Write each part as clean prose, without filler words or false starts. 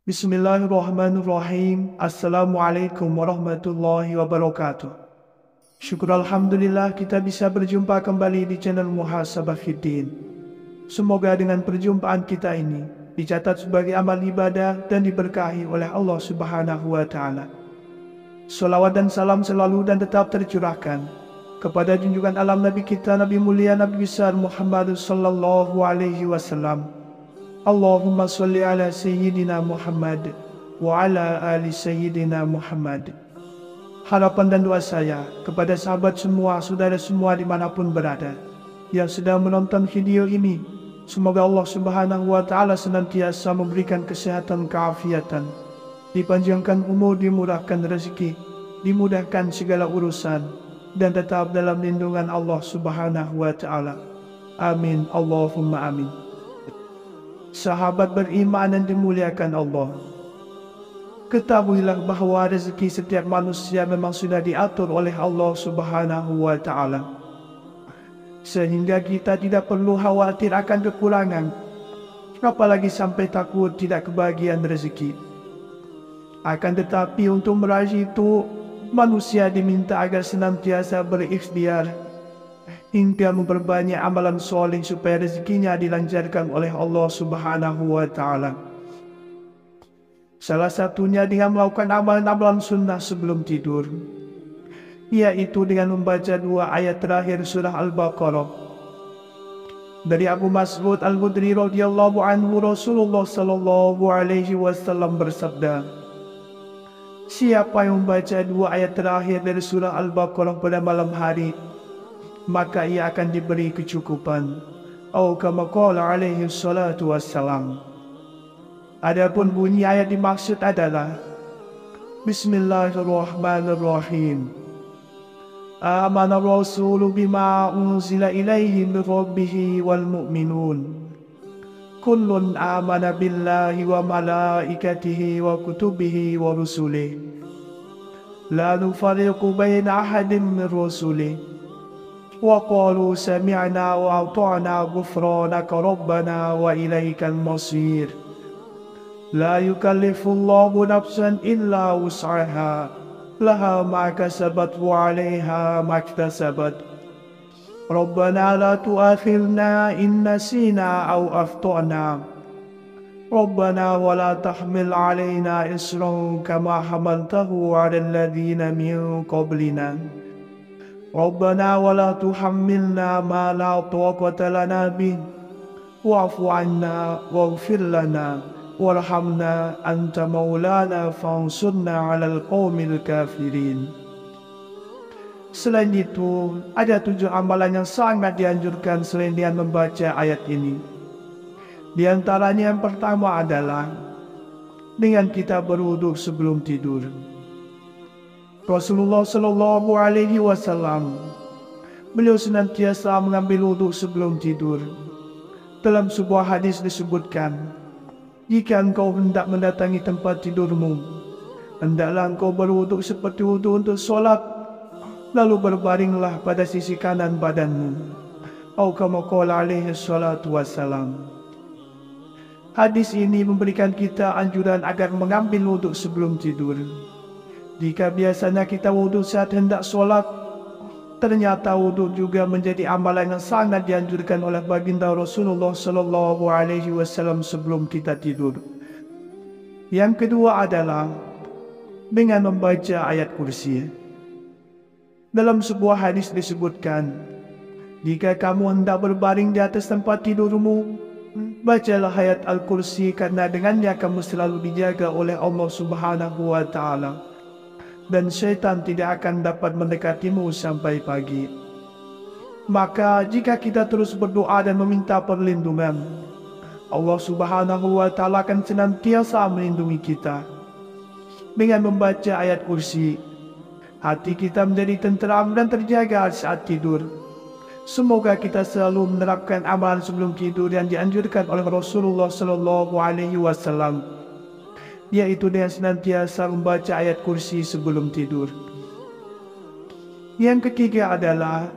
Bismillahirrahmanirrahim. Assalamualaikum warahmatullahi wabarakatuh. Syukur Alhamdulillah kita bisa berjumpa kembali di channel Muhasabah Fiddin. Semoga dengan perjumpaan kita ini dicatat sebagai amal ibadah dan diberkahi oleh Allah Subhanahu wa Ta'ala. Salawat dan salam selalu dan tetap tercurahkan kepada junjungan alam Nabi kita, Nabi mulia, Nabi besar Muhammad sallallahu alaihi wasallam. Allahumma salli ala Sayyidina Muhammad wa ala ali Sayyidina Muhammad. Harapan dan doa saya kepada sahabat semua, saudara semua dimanapun berada yang sedang menonton video ini, semoga Allah Subhanahu wa Ta'ala senantiasa memberikan kesehatan, keafiatan, dipanjangkan umur, dimurahkan rezeki, dimudahkan segala urusan, dan tetap dalam lindungan Allah Subhanahu wa Ta'ala. Amin, Allahumma amin. Sahabat beriman dan dimuliakan Allah, ketahuilah bahawa rezeki setiap manusia memang sudah diatur oleh Allah Subhanahu wa Ta'ala, sehingga kita tidak perlu khawatir akan kekurangan, apalagi sampai takut tidak kebahagiaan rezeki. Akan tetapi untuk meraih itu, manusia diminta agar senantiasa berikhtiar hingga memperbanyak amalan soleh supaya rezekinya dilancarkan oleh Allah Subhanahu wa Ta'ala. Salah satunya dengan melakukan amalan-amalan sunnah sebelum tidur, yaitu dengan membaca 2 ayat terakhir surah Al-Baqarah. Dari Abu Mas'ud Al-Khudri radhiyallahu anhu, Rasulullah sallallahu alaihi wasallam bersabda, siapa yang membaca 2 ayat terakhir dari surah Al-Baqarah pada malam hari, maka ia akan diberi kecukupan. Atau kama qala alaihi salatu wassalam. Adapun bunyi ayat dimaksud adalah Bismillahirrahmanirrahim. Amana rasulu bima unzila ilaihi min rabbihi wal mu'minun. Kullun amana billahi wa malaikatihi wa kutubihi wa rusulihi. La nufarriqu baina ahadin min rusulihi. وقالوا سمعنا وأطعنا غفرانك ربنا وإليك المصير لا يكلف الله نفسا إلا وسعها لها ما كسبت وعليها ما اكتسبت ربنا لا تؤاخذنا إن نسينا أو أخطأنا ربنا ولا تحمل علينا إصرا كما حملته على الذين من قبلنا ربنا ولا تحملنا ما لا طاقة لنا به واعف عنا واغفر لنا وارحمنا أنت مولانا فانصرنا على القوم الكافرين. Selain itu, ada 7 amalan yang sangat dianjurkan selain dengan membaca ayat ini. Di antaranya yang pertama adalah dengan kita berwudu sebelum tidur. Rasulullah sallallahu alaihi wasallam, beliau senantiasa mengambil wudhu sebelum tidur. Dalam sebuah hadis disebutkan, jika engkau hendak mendatangi tempat tidurmu, hendaklah engkau berwudhu seperti wudhu untuk solat, lalu berbaringlah pada sisi kanan badanmu. Atau kama qala alaihi salatu wassalam. Hadis ini memberikan kita anjuran agar mengambil wudhu sebelum tidur. Jika biasanya kita wudhu saat hendak solat, ternyata wudhu juga menjadi amalan yang sangat dianjurkan oleh baginda Rasulullah sallallahu alaihi wasallam sebelum kita tidur. Yang kedua adalah dengan membaca ayat kursi. Dalam sebuah hadis disebutkan, jika kamu hendak berbaring di atas tempat tidurmu, bacalah ayat Al-Kursi, karena dengannya kamu selalu dijaga oleh Allah Subhanahu wa Ta'ala, dan syaitan tidak akan dapat mendekatimu sampai pagi. Maka jika kita terus berdoa dan meminta perlindungan, Allah Subhanahu wa Ta'ala akan senantiasa melindungi kita. Dengan membaca ayat kursi, hati kita menjadi tenteram dan terjaga saat tidur. Semoga kita selalu menerapkan amalan sebelum tidur yang dianjurkan oleh Rasulullah sallallahu alaihi wasallam, yaitu dengan senantiasa membaca ayat kursi sebelum tidur. Yang ketiga adalah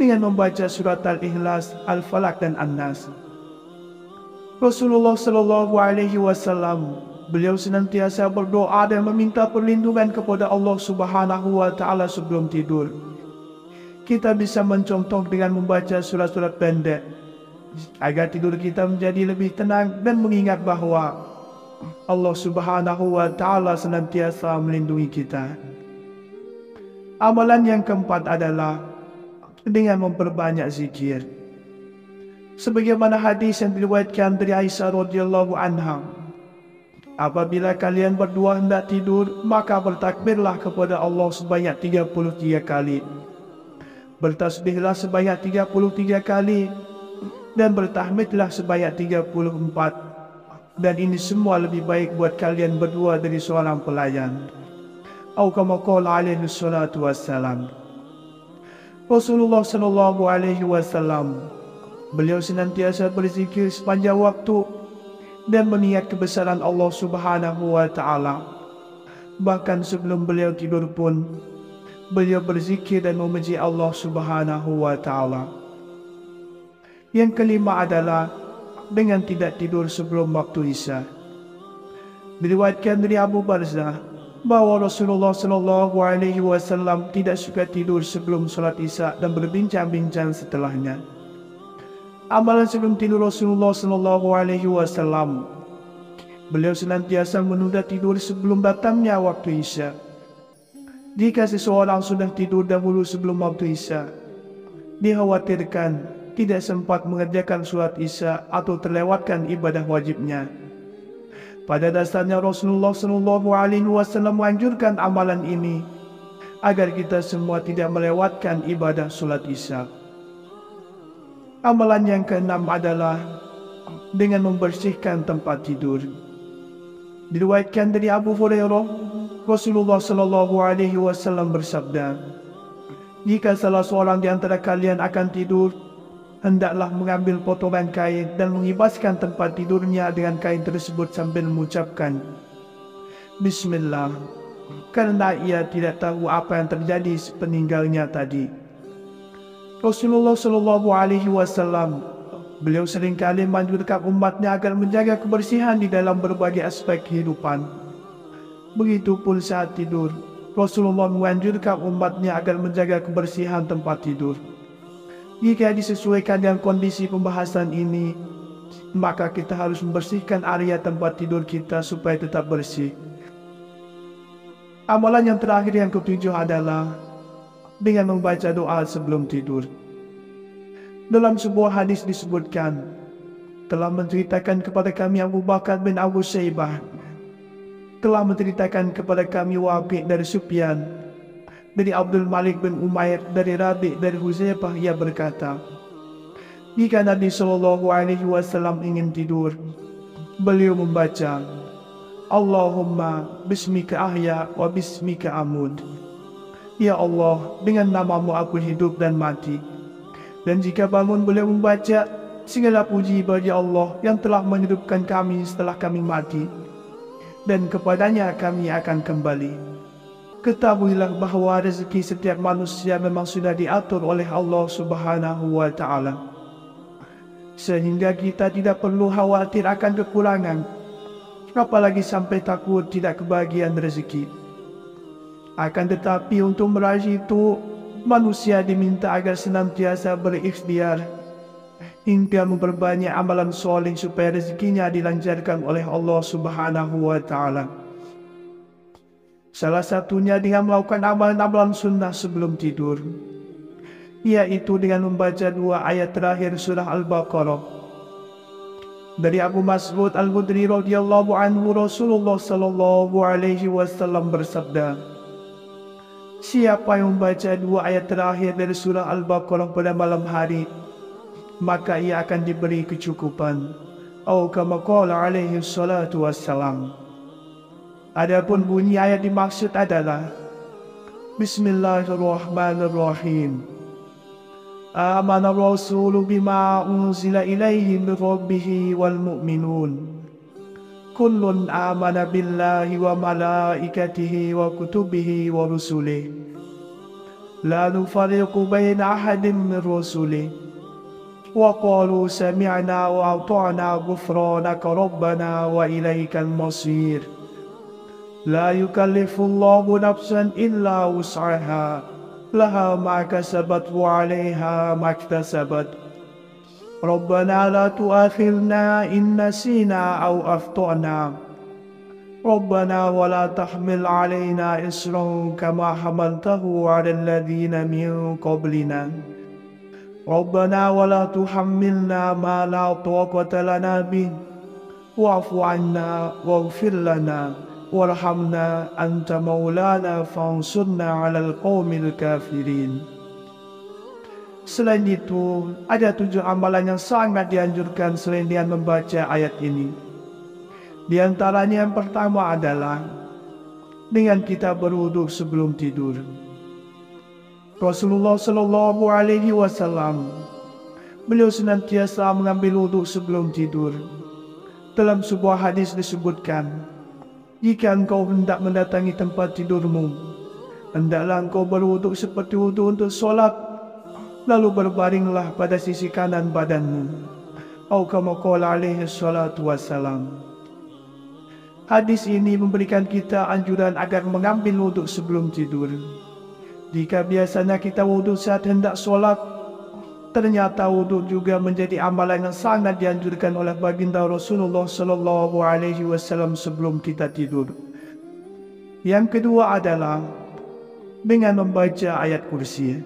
dengan membaca surat Al-Ikhlas, Al-Falaq dan An-Nas. Rasulullah sallallahu alaihi wasallam beliau senantiasa berdoa dan meminta perlindungan kepada Allah Subhanahu wa Ta'ala sebelum tidur. Kita bisa mencontoh dengan membaca surat-surat pendek agar tidur kita menjadi lebih tenang dan mengingat bahawa Allah Subhanahu wa Ta'ala senantiasa melindungi kita. Amalan yang keempat adalah dengan memperbanyak zikir. Sebagaimana hadis yang diriwayatkan dari Aisyah radhiyallahu anha, apabila kalian berdua hendak tidur, maka bertakbirlah kepada Allah sebanyak 33 kali. Bertasbihlah sebanyak 33 kali dan bertahmidlah sebanyak 34. Dan ini semua lebih baik buat kalian berdua dari seorang pelayan. Atau kama qala alaihi salatu wassalam. Rasulullah sallallahu alaihi wasallam, beliau senantiasa berzikir sepanjang waktu dan mengingat kebesaran Allah Subhanahu wa Ta'ala. Bahkan sebelum beliau tidur pun, beliau berzikir dan memuji Allah Subhanahu wa Ta'ala. Yang kelima adalah dengan tidak tidur sebelum waktu Isya. Diriwayatkan dari Abu Barzah bahawa Rasulullah sallallahu alaihi wasallam tidak suka tidur sebelum salat Isya dan berbincang-bincang setelahnya. Amalan sebelum tidur Rasulullah sallallahu alaihi wasallam, beliau senantiasa menunda tidur sebelum datangnya waktu Isya. Jika seseorang sudah tidur dahulu sebelum waktu Isya, dikhawatirkan tidak sempat mengerjakan salat Isya atau terlewatkan ibadah wajibnya. Pada dasarnya Rasulullah sallallahu alaihi wasallam menganjurkan amalan ini agar kita semua tidak melewatkan ibadah salat Isya. Amalan yang keenam adalah dengan membersihkan tempat tidur. Diriwayatkan dari Abu Hurairah, Rasulullah sallallahu alaihi wasallam bersabda, "Jika salah seorang di antara kalian akan tidur, hendaklah mengambil potongan kain dan mengibaskan tempat tidurnya dengan kain tersebut sambil mengucapkan Bismillah, karena ia tidak tahu apa yang terjadi sepeninggalnya tadi." Rasulullah sallallahu alaihi wasallam, beliau seringkali menganjurkan umatnya agar menjaga kebersihan di dalam berbagai aspek kehidupan. Begitupun saat tidur, Rasulullah menganjurkan umatnya agar menjaga kebersihan tempat tidur. Jika disesuaikan dengan kondisi pembahasan ini, maka kita harus membersihkan area tempat tidur kita supaya tetap bersih. Amalan yang terakhir yang ketujuh adalah dengan membaca doa sebelum tidur. Dalam sebuah hadis disebutkan, telah menceritakan kepada kami Abu Bakar bin Abu Syaibah, telah menceritakan kepada kami Wabi' dari Sufyan, dari Abdul Malik bin Umair, dari Rabi' dari Huzaifah, ia berkata, jika Nabi sallallahu alaihi wasallam ingin tidur, beliau membaca, Allahumma bismika ahya wa bismika amud. Ya Allah, dengan namamu aku hidup dan mati. Dan jika bangun beliau membaca, segala puji bagi Allah yang telah menghidupkan kami setelah kami mati, dan kepadanya kami akan kembali. Ketahuilah bahawa rezeki setiap manusia memang sudah diatur oleh Allah Subhanahu wa Ta'ala, sehingga kita tidak perlu khawatir akan kekurangan, apalagi sampai takut tidak kebahagiaan rezeki. Akan tetapi untuk meraih itu, manusia diminta agar senantiasa berikhtiar hingga memperbanyak amalan soleh supaya rezekinya dilancarkan oleh Allah Subhanahu wa Ta'ala. Salah satunya dengan melakukan amalan-amalan sunnah sebelum tidur, yaitu dengan membaca 2 ayat terakhir surah Al-Baqarah. Dari Abu Mas'ud Al-Khudri radhiyallahu anhu, Rasulullah sallallahu alaihi wasallam bersabda, siapa yang membaca 2 ayat terakhir dari surah Al-Baqarah pada malam hari, maka ia akan diberi kecukupan. Atau kama qala alaihi salatu wassalam. Adapun bunyi ayat dimaksud adalah Bismillahirrahmanirrahim. Amana rasulu bima unzila ilaihi min rabbihi wal mu'minun. Kullun amana billahi wa malaikatihi wa kutubihi wa rusulihi. La nufarriqu baina ahadin min rusulihi. وقالوا سمعنا وأطعنا غفرانك ربنا وإليك المصير لا يكلف الله نفسا إلا وسعها لها ما كسبت وعليها ما اكتسبت ربنا لا تؤاخذنا إن نسينا أو أخطأنا ربنا ولا تحمل علينا إصرا كما حملته على الذين من قبلنا ربنا ولا تحملنا ما لا طاقة لنا به واعف عنا واغفر لنا وارحمنا أنت مولانا فانصرنا على القوم الكافرين. Selain itu, ada 7 amalan yang sangat dianjurkan selain dengan membaca ayat ini. Di antaranya yang pertama adalah dengan kita berwudu sebelum tidur. Rasulullah Shallallahu Alaihi Wasallam beliau senantiasa mengambil wudu sebelum tidur. Dalam sebuah hadis disebutkan, jika engkau hendak mendatangi tempat tidurmu, hendaklah engkau berwudu seperti wudu untuk solat, lalu berbaringlah pada sisi kanan badanmu. Atau kama qala alaihi salatu wassalam. Hadis ini memberikan kita anjuran agar mengambil wudu sebelum tidur. Jika biasanya kita wudu saat hendak solat, ternyata wudu juga menjadi amalan yang sangat dianjurkan oleh baginda Rasulullah Sallallahu Alaihi Wasallam sebelum kita tidur. Yang kedua adalah dengan membaca ayat kursi.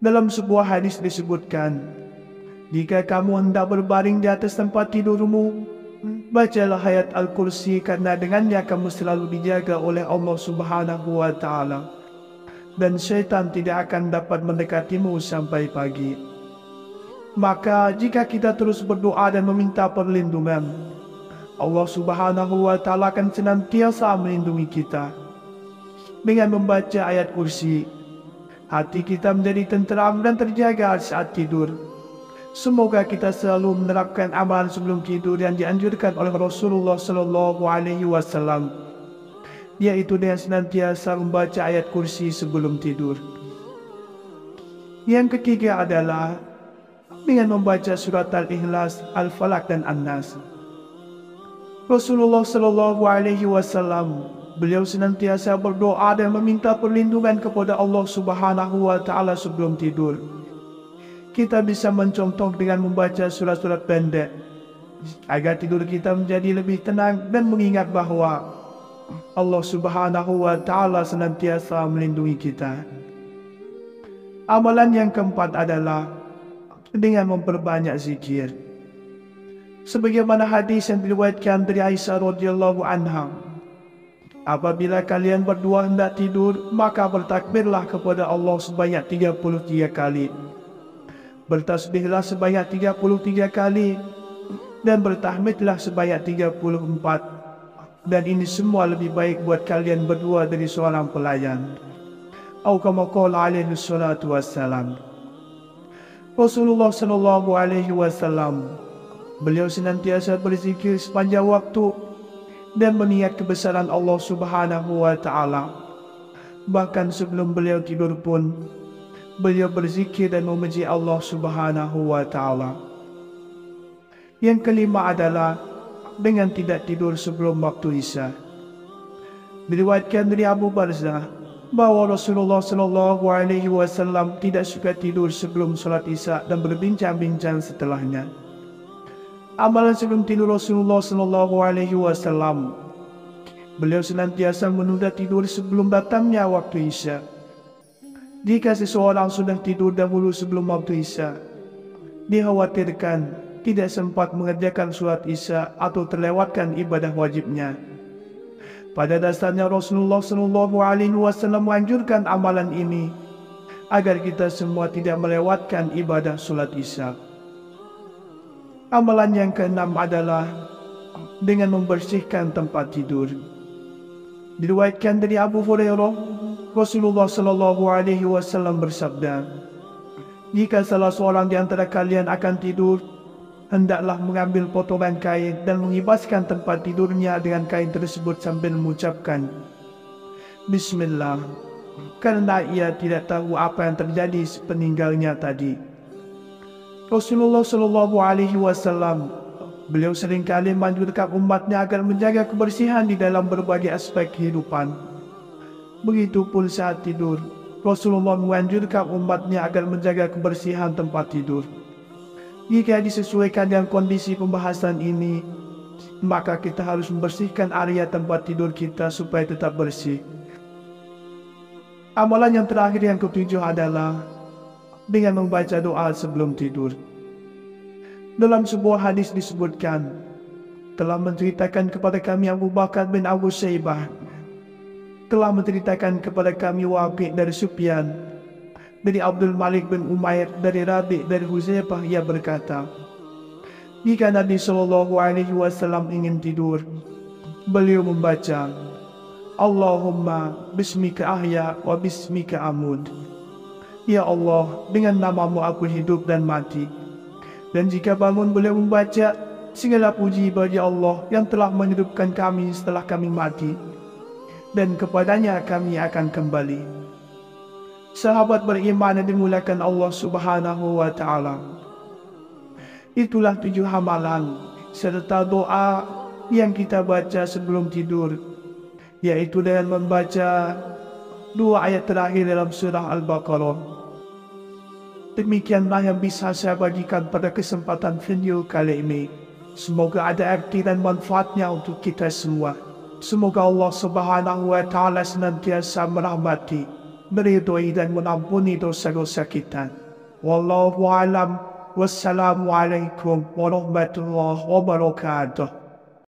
Dalam sebuah hadis disebutkan, jika kamu hendak berbaring di atas tempat tidurmu, bacalah ayat Al-Kursi karena dengannya kamu selalu dijaga oleh Allah Subhanahu wa Ta'ala dan syaitan tidak akan dapat mendekatimu sampai pagi. Maka jika kita terus berdoa dan meminta perlindungan, Allah Subhanahu wa Ta'ala akan senantiasa melindungi kita. Dengan membaca ayat kursi, hati kita menjadi tenteram dan terjaga saat tidur. Semoga kita selalu menerapkan amalan sebelum tidur yang dianjurkan oleh Rasulullah Sallallahu Alaihi Wasallam, yaitu dengan senantiasa membaca ayat kursi sebelum tidur. Yang ketiga adalah dengan membaca surat Al-Ikhlas, Al-Falaq dan An-Nas. Rasulullah Sallallahu Alaihi Wasallam beliau senantiasa berdoa dan meminta perlindungan kepada Allah Subhanahu wa Ta'ala sebelum tidur. Kita bisa mencontoh dengan membaca surat-surat pendek agar tidur kita menjadi lebih tenang dan mengingat bahawa Allah Subhanahu wa Ta'ala senantiasa melindungi kita. Amalan yang keempat adalah dengan memperbanyak zikir. Sebagaimana hadis yang diriwayatkan dari Aisyah radhiyallahu anha, apabila kalian berdua hendak tidur, maka bertakbirlah kepada Allah sebanyak 33 kali. Bertasbihlah sebanyak 33 kali dan bertahmidlah sebanyak 34. Dan ini semua lebih baik buat kalian berdua dari seorang pelayan. Atau kama qala alaihi salatu wassalam. Rasulullah Sallallahu Alaihi Wasallam beliau senantiasa berzikir sepanjang waktu dan mengingat kebesaran Allah Subhanahu wa Ta'ala. Bahkan sebelum beliau tidur pun beliau berzikir dan memuji Allah Subhanahu wa Ta'ala. Yang kelima adalah dengan tidak tidur sebelum waktu Isya. Diriwayatkan dari Abu Barzah bahawa Rasulullah Sallallahu Alaihi Wasallam tidak suka tidur sebelum salat Isya dan berbincang-bincang setelahnya. Amalan sebelum tidur Rasulullah Sallallahu Alaihi Wasallam, beliau senantiasa menunda tidur sebelum datangnya waktu Isya. Jika seseorang sudah tidur dahulu sebelum waktu Isya, dikhawatirkan tidak sempat mengerjakan sholat Isya atau terlewatkan ibadah wajibnya. Pada dasarnya Rasulullah Sallallahu Alaihi Wasallam menganjurkan amalan ini agar kita semua tidak melewatkan ibadah sholat Isya. Amalan yang keenam adalah dengan membersihkan tempat tidur. Diriwayatkan dari Abu Hurairah, Rasulullah Sallallahu Alaihi Wasallam bersabda, jika salah seorang di antara kalian akan tidur, hendaklah mengambil potongan kain dan mengibaskan tempat tidurnya dengan kain tersebut sambil mengucapkan Bismillah, karena ia tidak tahu apa yang terjadi sepeninggalnya tadi. Rasulullah Shallallahu Alaihi Wasallam, beliau seringkali menganjurkan umatnya agar menjaga kebersihan di dalam berbagai aspek kehidupan. Begitupun saat tidur, Rasulullah menganjurkan umatnya agar menjaga kebersihan tempat tidur. Jika disesuaikan dengan kondisi pembahasan ini, maka kita harus membersihkan area tempat tidur kita supaya tetap bersih. Amalan yang terakhir yang ketujuh adalah dengan membaca doa sebelum tidur. Dalam sebuah hadis disebutkan, telah menceritakan kepada kami Abu Bakar bin Abu Syaibah, telah menceritakan kepada kami Waqi' dari Sufyan, dari Abdul Malik bin Umair, dari Rabi' dari Huzaifah, ia berkata, jika Nabi Shallallahu Alaihi Wasallam ingin tidur, beliau membaca, Allahumma bismika ahya wa bismika amud. Ya Allah, dengan namamu aku hidup dan mati. Dan jika bangun beliau membaca, segala puji bagi Allah yang telah menghidupkan kami setelah kami mati, dan kepadanya kami akan kembali. Sahabat beriman yang dimuliakan Allah Subhanahu wa Ta'ala, itulah 7 amalan serta doa yang kita baca sebelum tidur, yaitu dengan membaca 2 ayat terakhir dalam surah Al-Baqarah. Demikianlah yang bisa saya bagikan pada kesempatan video kali ini. Semoga ada arti dan manfaatnya untuk kita semua. Semoga Allah Subhanahu wa Ta'ala senantiasa merahmati, meridhoi dan mengampuni dosa-dosa kita. Wallahu a'lam. Wassalamualaikum warahmatullahi wabarakatuh.